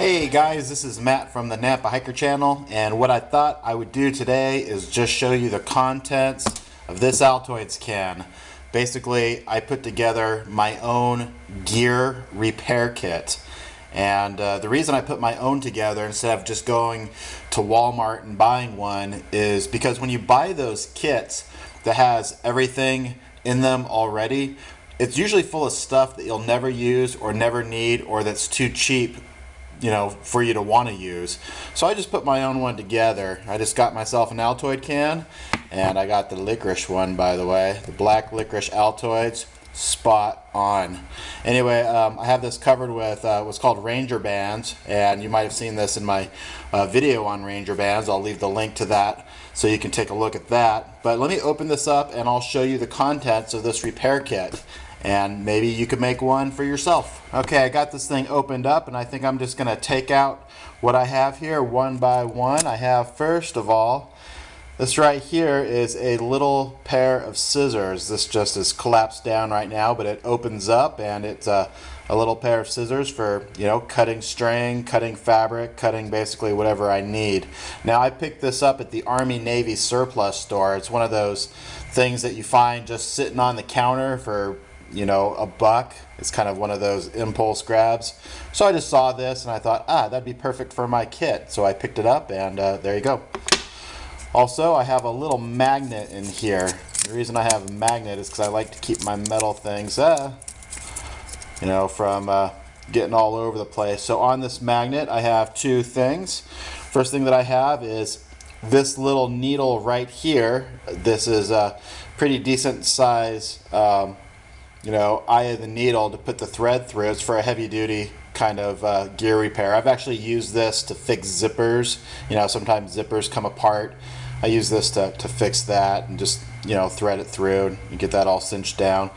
Hey guys, this is Matt from the NampaHiker channel, and what I thought I would do today is just show you the contents of this Altoids can. Basically, I put together my own gear repair kit, and the reason I put my own together instead of just going to Walmart and buying one is because when you buy those kits that has everything in them already, it's usually full of stuff that you'll never use or never need, or that's too cheap, you know, for you to want to use. So I just put my own one together. I just got myself an Altoid can, and I got the licorice one, by the way, the black licorice Altoids, spot on. Anyway, I have this covered with what's called Ranger bands, and you might have seen this in my video on Ranger bands. I'll leave the link to that so you can take a look at that. But let me open this up and I'll show you the contents of this repair kit, and maybe you could make one for yourself. Okay, I got this thing opened up, and I think I'm just going to take out what I have here one by one. I have, first of all, this right here is a little pair of scissors. This just is collapsed down right now, but it opens up, and it's a little pair of scissors for, you know, cutting string, cutting fabric, cutting basically whatever I need. Now, I picked this up at the Army Navy surplus store. It's one of those things that you find just sitting on the counter for, you know, $1. It's kind of one of those impulse grabs. So I just saw this and I thought, that'd be perfect for my kit. So I picked it up, and there you go. Also, I have a little magnet in here. The reason I have a magnet is because I like to keep my metal things, you know, from getting all over the place. So on this magnet, I have two things. First thing that I have is this little needle right here. This is a pretty decent size, you know, eye of the needle to put the thread through. It's for a heavy duty kind of gear repair. I've actually used this to fix zippers. You know, sometimes zippers come apart. I use this to fix that and just, you know, thread it through and get that all cinched down.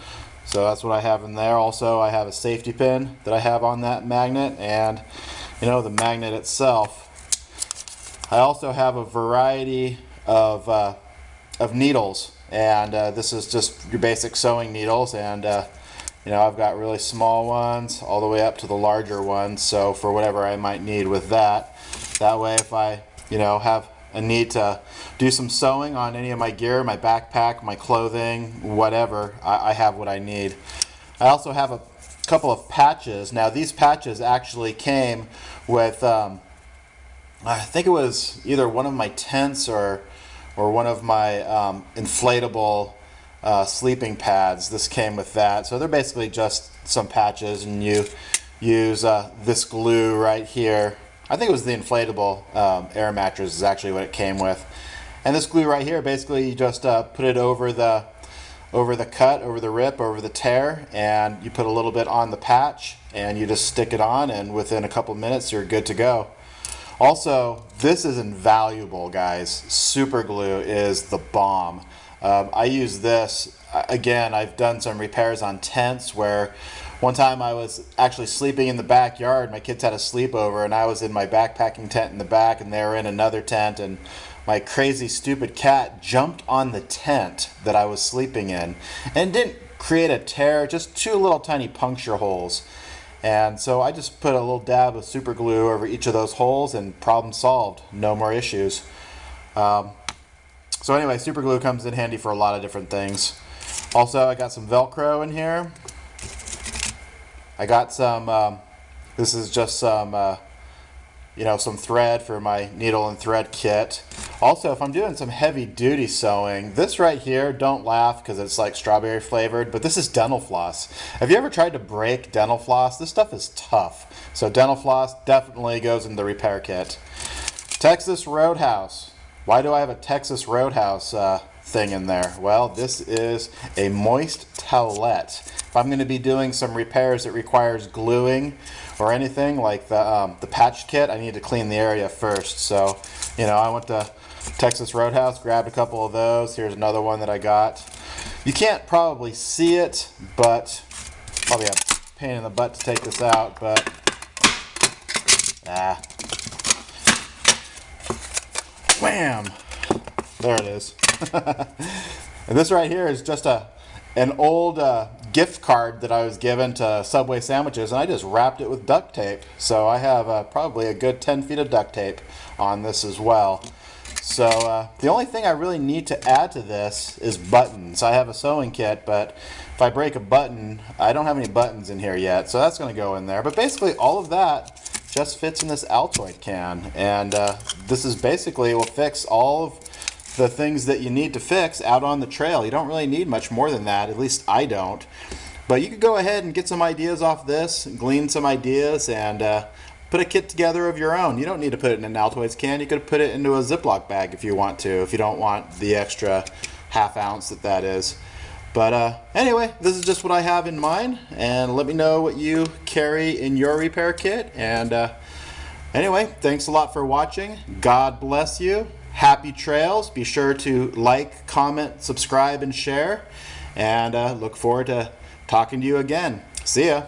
So that's what I have in there. Also, I have a safety pin that I have on that magnet, and, you know, the magnet itself. I also have a variety of needles, and this is just your basic sewing needles, and you know, I've got really small ones all the way up to the larger ones, so for whatever I might need with that. That way, if I, you know, have a need to do some sewing on any of my gear, my backpack, my clothing, whatever, I have what I need. I also have a couple of patches. Now, these patches actually came with, I think it was either one of my tents or one of my inflatable sleeping pads. This came with that. So they're basically just some patches, and you use this glue right here. I think it was the inflatable air mattress is actually what it came with. And this glue right here, basically you just put it over the cut, over the rip, over the tear, and you put a little bit on the patch, and you just stick it on, and within a couple minutes you're good to go. Also, this is invaluable, guys. Super glue is the bomb. I use this, again, I've done some repairs on tents where one time I was actually sleeping in the backyard. My kids had a sleepover, and I was in my backpacking tent in the back, and they were in another tent, and my crazy stupid cat jumped on the tent that I was sleeping in and didn't create a tear, just two little tiny puncture holes. And so I just put a little dab of super glue over each of those holes, and problem solved. No more issues. So anyway, super glue comes in handy for a lot of different things. Also, I got some Velcro in here. I got some, this is just some, you know, some thread for my needle and thread kit. Also, if I'm doing some heavy duty sewing, this right here, don't laugh because it's like strawberry flavored, but this is dental floss. Have you ever tried to break dental floss? This stuff is tough. So dental floss definitely goes in the repair kit. Texas Roadhouse. Why do I have a Texas Roadhouse thing in there? Well, this is a moist towelette. If I'm going to be doing some repairs that requires gluing or anything like the patch kit, I need to clean the area first. So, you know, I went to Texas Roadhouse, grabbed a couple of those. Here's another one that I got. You can't probably see it, but probably a pain in the butt to take this out, but wham! There it is. And this right here is just a an old gift card that I was given to Subway sandwiches, and I just wrapped it with duct tape. So I have probably a good 10 feet of duct tape on this as well. So the only thing I really need to add to this is buttons. I have a sewing kit, but if I break a button, I don't have any buttons in here yet, so that's going to go in there. But basically all of that just fits in this Altoid can, and this is basically will fix all of the things that you need to fix out on the trail. You don't really need much more than that, at least I don't. But you could go ahead and get some ideas off this, glean some ideas, and put a kit together of your own. You don't need to put it in an Altoids can. You could put it into a Ziploc bag if you want to, if you don't want the extra ½ ounce that is. But anyway, this is just what I have in mind, and let me know what you carry in your repair kit. And anyway, thanks a lot for watching. God bless you. Happy trails. Be sure to like, comment, subscribe, and share. And look forward to talking to you again. See ya.